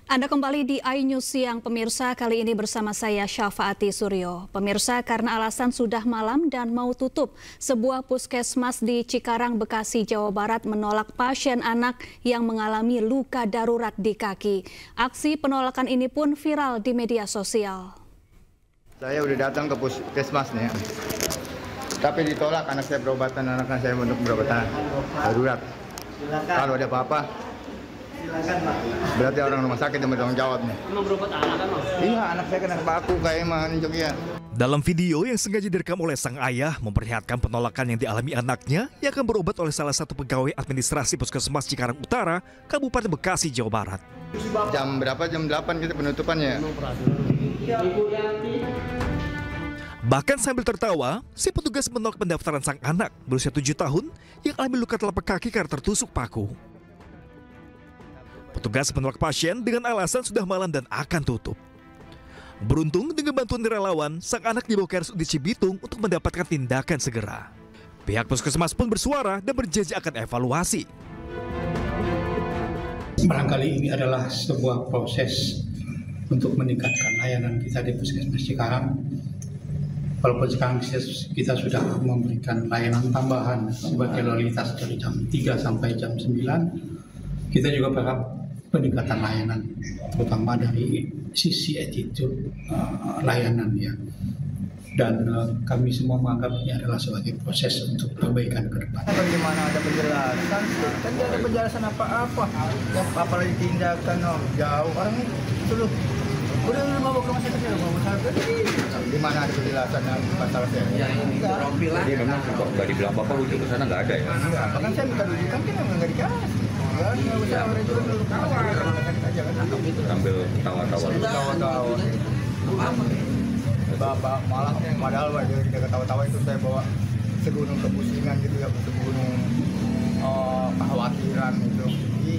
Anda kembali di iNews Siang, pemirsa. Kali ini bersama saya Syafaati Suryo. Pemirsa, karena alasan sudah malam dan mau tutup, sebuah puskesmas di Cikarang, Bekasi, Jawa Barat menolak pasien anak yang mengalami luka darurat di kaki. Aksi penolakan ini pun viral di media sosial. Saya udah datang ke puskesmas nih, tapi ditolak anak saya berobat untuk berobat darurat. Kalau ada apa-apa, silakan, Pak. Berarti orang rumah sakit yang bertanggung jawab nih. Emang berobat anak kan, Mas? Iya, anak saya kena baku kayak manjok ya. Dalam video yang sengaja direkam oleh sang ayah memperlihatkan penolakan yang dialami anaknya yang akan berobat oleh salah satu pegawai administrasi Puskesmas Cikarang Utara, Kabupaten Bekasi, Jawa Barat. Jam berapa? Jam 8 kita penutupannya. Bahkan sambil tertawa, si petugas menolak pendaftaran sang anak berusia 7 tahun yang alami luka telapak kaki karena tertusuk paku. Petugas menolak pasien dengan alasan sudah malam dan akan tutup. Beruntung dengan bantuan relawan, sang anak dibawa ke RSUD Cibitung untuk mendapatkan tindakan segera. Pihak puskesmas pun bersuara dan berjanji akan evaluasi. Barangkali ini adalah sebuah proses untuk meningkatkan layanan kita di Puskesmas Cikarang. Walaupun sekarang kita sudah memberikan layanan tambahan sebagai lalu lintas dari jam 3 sampai jam 9, kita juga berharap peningkatan layanan, terutama dari sisi attitude layanan ya. Dan kami semua menganggap ini adalah sebagai proses untuk perbaikan ke depan. Bagaimana ada penjelasan? Kan tidak ada penjelasan apa-apa. Apalagi tindakan jauh orang itu udah bawa ke rumah sakit ya, bawa sakit. Di mana ada penjelasan masalah saya? Ya ini profil lah. Jadi memang kok nggak dibilang bapak rujuk ke sana nggak ada ya? Iya, bahkan saya minta rujukan kan nggak dikasih. Nggak usah orang juga dulu kawal. Sambil tawa-tawa. Tawa-tawa. Bapak malah padahal dia ketawa-tawa itu saya bawa segunung kepusingan gitu ya, segunung kekhawatiran gitu. Jadi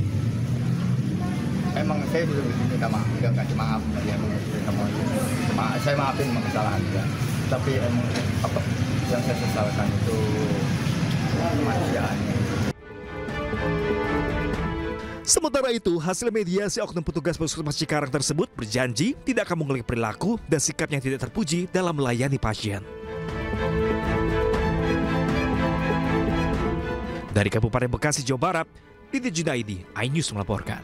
emang saya sudah minta maaf, udah kasih maaf ya, saya maafin kesalahan ya. Tapi emang apa yang saya sesalkan itu kemanusiaannya. Sementara itu, hasil mediasi oknum petugas Puskesmas Cikarang tersebut berjanji tidak akan mengulangi perilaku dan sikap yang tidak terpuji dalam melayani pasien. Dari Kabupaten Bekasi, Jawa Barat, Didi Junaidi, iNews melaporkan.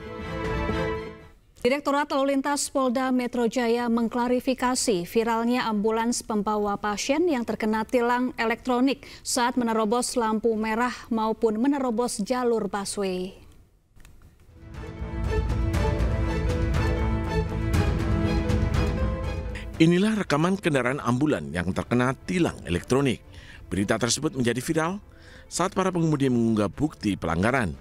Direktorat Lalu Lintas Polda Metro Jaya mengklarifikasi viralnya ambulans pembawa pasien yang terkena tilang elektronik saat menerobos lampu merah maupun menerobos jalur busway. Inilah rekaman kendaraan ambulan yang terkena tilang elektronik. Berita tersebut menjadi viral saat para pengemudi mengunggah bukti pelanggaran.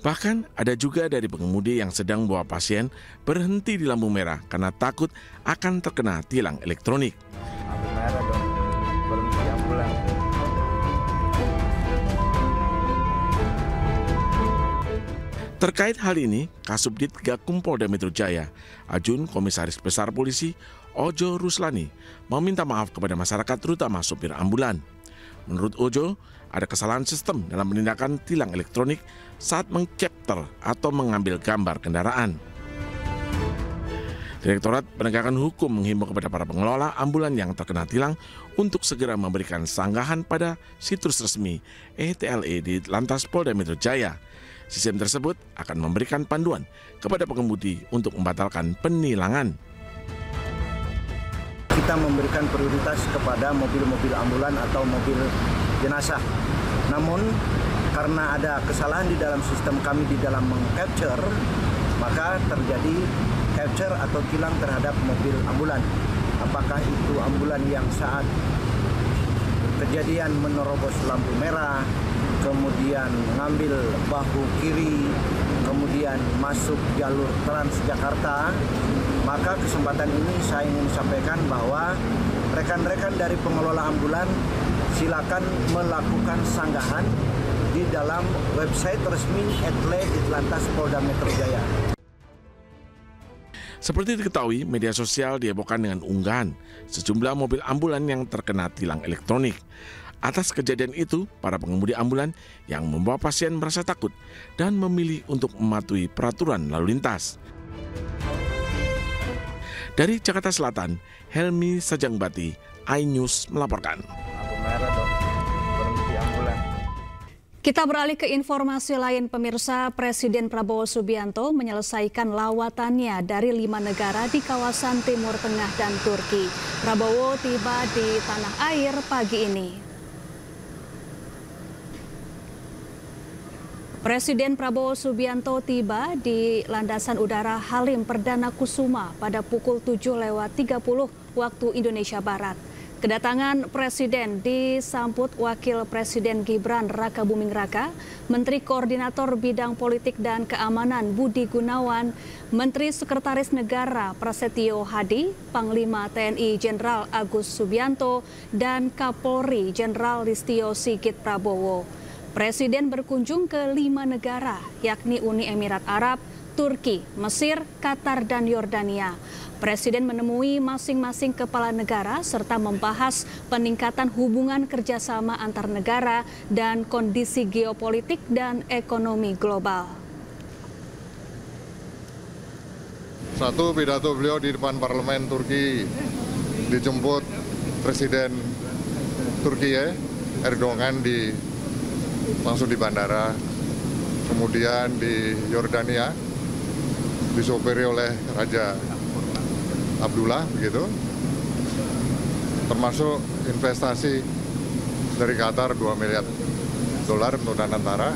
Bahkan ada juga dari pengemudi yang sedang membawa pasien berhenti di lampu merah karena takut akan terkena tilang elektronik. Lampu merah dong, berhenti ambulan. Terkait hal ini, Kasubdit Gakum Polda Metro Jaya, Ajun Komisaris Besar Polisi Ojo Ruslani meminta maaf kepada masyarakat terutama sopir ambulan. Menurut Ojo, ada kesalahan sistem dalam penindakan tilang elektronik saat mengcapture atau mengambil gambar kendaraan. Direktorat Penegakan Hukum menghimbau kepada para pengelola ambulan yang terkena tilang untuk segera memberikan sanggahan pada situs resmi ETLE di Lantas Polda Metro Jaya. Sistem tersebut akan memberikan panduan kepada pengemudi untuk membatalkan penilangan. Kita memberikan prioritas kepada mobil-mobil ambulan atau mobil jenazah. Namun karena ada kesalahan di dalam sistem kami di dalam mengcapture, maka terjadi capture atau tilang terhadap mobil ambulan. Apakah itu ambulan yang saat kejadian menerobos lampu merah, kemudian mengambil bahu kiri, kemudian masuk jalur Transjakarta. Maka kesempatan ini saya ingin sampaikan bahwa rekan-rekan dari pengelola ambulan silakan melakukan sanggahan di dalam website resmi ETLE Lantas Polda Metro Jaya. Seperti diketahui, media sosial dihebohkan dengan unggahan sejumlah mobil ambulan yang terkena tilang elektronik. Atas kejadian itu, para pengemudi ambulan yang membawa pasien merasa takut dan memilih untuk mematuhi peraturan lalu lintas. Dari Jakarta Selatan, Helmi Sajangbati, iNews melaporkan. Kita beralih ke informasi lain, pemirsa. Presiden Prabowo Subianto menyelesaikan lawatannya dari 5 negara di kawasan Timur Tengah dan Turki. Prabowo tiba di tanah air pagi ini. Presiden Prabowo Subianto tiba di Landasan Udara Halim Perdana Kusuma pada pukul 7.30 waktu Indonesia Barat. Kedatangan Presiden disambut Wakil Presiden Gibran Rakabuming Raka, Menteri Koordinator Bidang Politik dan Keamanan Budi Gunawan, Menteri Sekretaris Negara Prasetyo Hadi, Panglima TNI Jenderal Agus Subianto, dan Kapolri Jenderal Listio Sigit Prabowo. Presiden berkunjung ke 5 negara, yakni Uni Emirat Arab, Turki, Mesir, Qatar, dan Yordania. Presiden menemui masing-masing kepala negara serta membahas peningkatan hubungan kerjasama antar negara dan kondisi geopolitik dan ekonomi global. Satu, pidato beliau di depan parlemen Turki, dijemput Presiden Turki Erdogan langsung di bandara, kemudian di Yordania disopiri oleh Raja Abdullah, begitu, termasuk investasi dari Qatar $2 miliar untuk Danantara.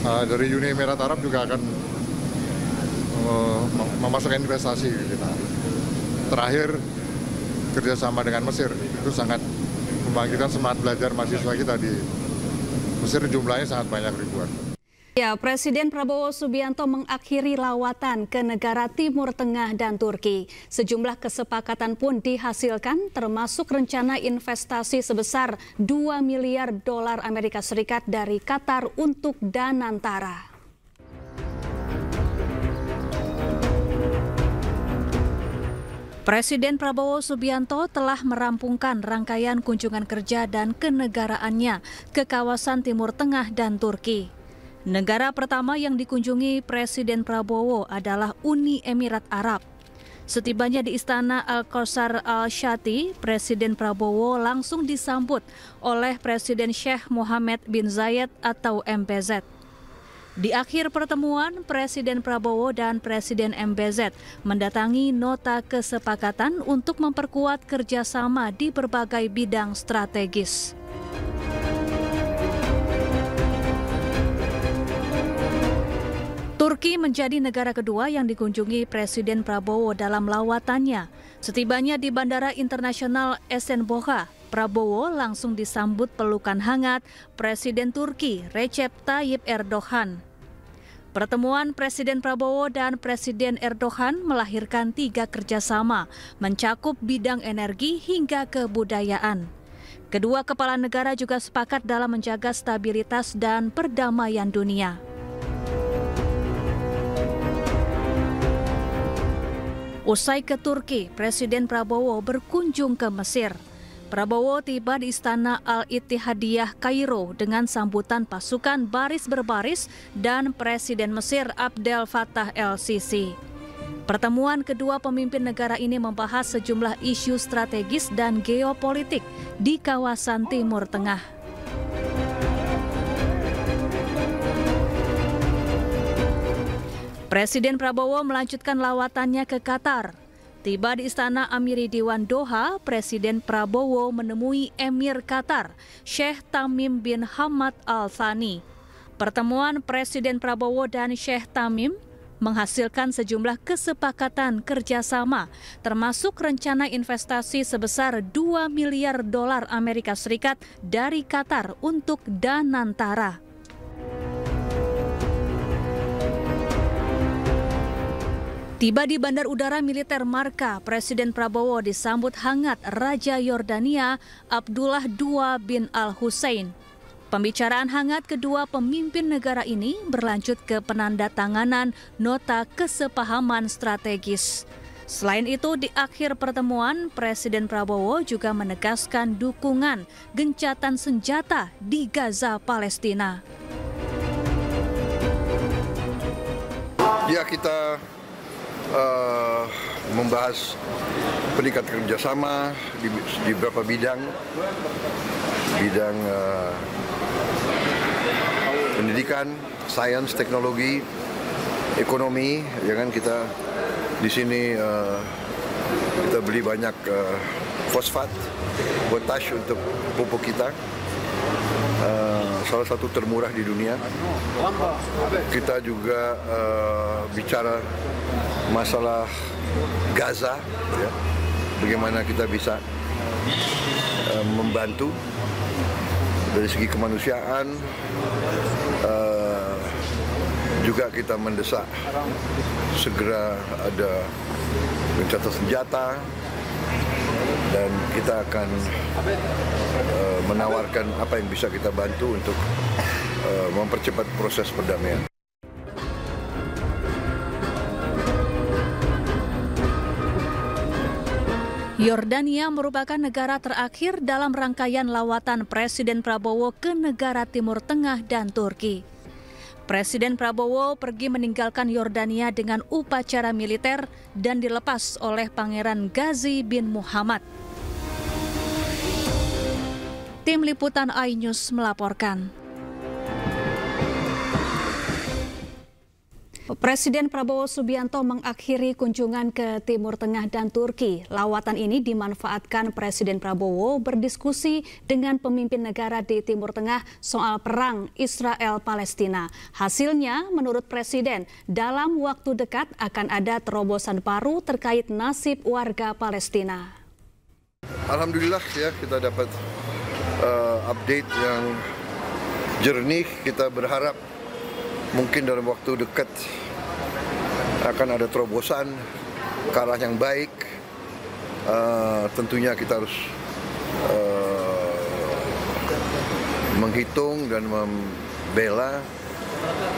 Dari Uni Emirat Arab juga akan memasukkan investasi kita. Terakhir kerjasama dengan Mesir, itu sangat membangkitkan semangat belajar mahasiswa kita di Mesir, jumlahnya sangat banyak, ribuan. Ya, Presiden Prabowo Subianto mengakhiri lawatan ke negara Timur Tengah dan Turki. Sejumlah kesepakatan pun dihasilkan, termasuk rencana investasi sebesar $2 miliar Amerika Serikat dari Qatar untuk Danantara. Presiden Prabowo Subianto telah merampungkan rangkaian kunjungan kerja dan kenegaraannya ke kawasan Timur Tengah dan Turki. Negara pertama yang dikunjungi Presiden Prabowo adalah Uni Emirat Arab. Setibanya di Istana Al-Qasr Al-Shati, Presiden Prabowo langsung disambut oleh Presiden Sheikh Mohammed bin Zayed atau MBZ. Di akhir pertemuan, Presiden Prabowo dan Presiden MBZ mendatangi nota kesepakatan untuk memperkuat kerjasama di berbagai bidang strategis. Turki menjadi negara kedua yang dikunjungi Presiden Prabowo dalam lawatannya. Setibanya di Bandara Internasional Esenboga, Prabowo langsung disambut pelukan hangat Presiden Turki Recep Tayyip Erdogan. Pertemuan Presiden Prabowo dan Presiden Erdogan melahirkan 3 kerjasama, mencakup bidang energi hingga kebudayaan. Kedua kepala negara juga sepakat dalam menjaga stabilitas dan perdamaian dunia. Usai ke Turki, Presiden Prabowo berkunjung ke Mesir. Prabowo tiba di Istana Al-Ittihadiyah Kairo dengan sambutan pasukan baris berbaris dan Presiden Mesir Abdel Fattah El-Sisi. Pertemuan kedua pemimpin negara ini membahas sejumlah isu strategis dan geopolitik di kawasan Timur Tengah. Presiden Prabowo melanjutkan lawatannya ke Qatar. Tiba di Istana Amiri Diwan Doha, Presiden Prabowo menemui Emir Qatar, Sheikh Tamim bin Hamad Al Thani. Pertemuan Presiden Prabowo dan Sheikh Tamim menghasilkan sejumlah kesepakatan kerjasama, termasuk rencana investasi sebesar $2 miliar Amerika Serikat dari Qatar untuk Danantara. Tiba di Bandar Udara Militer Marka, Presiden Prabowo disambut hangat Raja Yordania Abdullah II bin Al-Husain. Pembicaraan hangat kedua pemimpin negara ini berlanjut ke penandatanganan nota kesepahaman strategis. Selain itu, di akhir pertemuan, Presiden Prabowo juga menegaskan dukungan gencatan senjata di Gaza, Palestina. Ya, kita membahas peningkatan kerjasama di beberapa bidang pendidikan, sains, teknologi, ekonomi. Ya kan, kita di sini kita beli banyak fosfat, potash untuk pupuk kita. Salah satu termurah di dunia. Kita juga bicara masalah Gaza, ya. Bagaimana kita bisa membantu dari segi kemanusiaan. Juga kita mendesak segera ada gencatan senjata, dan kita akan menawarkan apa yang bisa kita bantu untuk mempercepat proses perdamaian. Yordania merupakan negara terakhir dalam rangkaian lawatan Presiden Prabowo ke negara Timur Tengah dan Turki. Presiden Prabowo pergi meninggalkan Yordania dengan upacara militer dan dilepas oleh Pangeran Ghazi bin Muhammad. Tim Liputan iNews melaporkan. Presiden Prabowo Subianto mengakhiri kunjungan ke Timur Tengah dan Turki. Lawatan ini dimanfaatkan Presiden Prabowo berdiskusi dengan pemimpin negara di Timur Tengah soal perang Israel-Palestina. Hasilnya, menurut Presiden, dalam waktu dekat akan ada terobosan baru terkait nasib warga Palestina. Alhamdulillah ya, kita dapat update yang jernih. Kita berharap mungkin dalam waktu dekat akan ada terobosan ke arah yang baik. Tentunya kita harus menghitung dan membela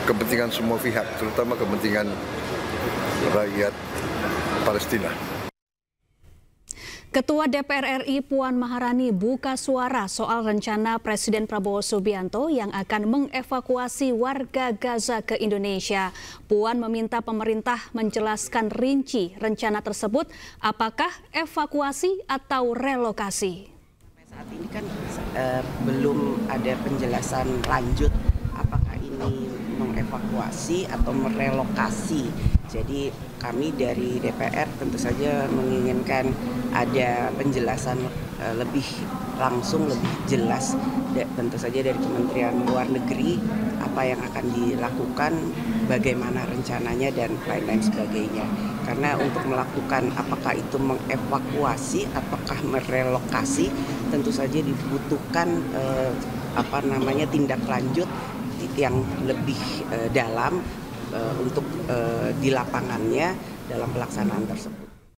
kepentingan semua pihak, terutama kepentingan rakyat Palestina. Ketua DPR RI Puan Maharani buka suara soal rencana Presiden Prabowo Subianto yang akan mengevakuasi warga Gaza ke Indonesia. Puan meminta pemerintah menjelaskan rinci rencana tersebut, apakah evakuasi atau relokasi. Saat ini kan belum ada penjelasan lanjut apakah ini mengevakuasi atau merelokasi. Jadi kami dari DPR tentu saja menginginkan ada penjelasan lebih langsung, lebih jelas, tentu saja dari Kementerian Luar Negeri apa yang akan dilakukan, bagaimana rencananya dan lain-lain sebagainya. Karena untuk melakukan apakah itu mengevakuasi ataukah merelokasi, tentu saja dibutuhkan tindak lanjut yang lebih dalam untuk di lapangannya dalam pelaksanaan tersebut.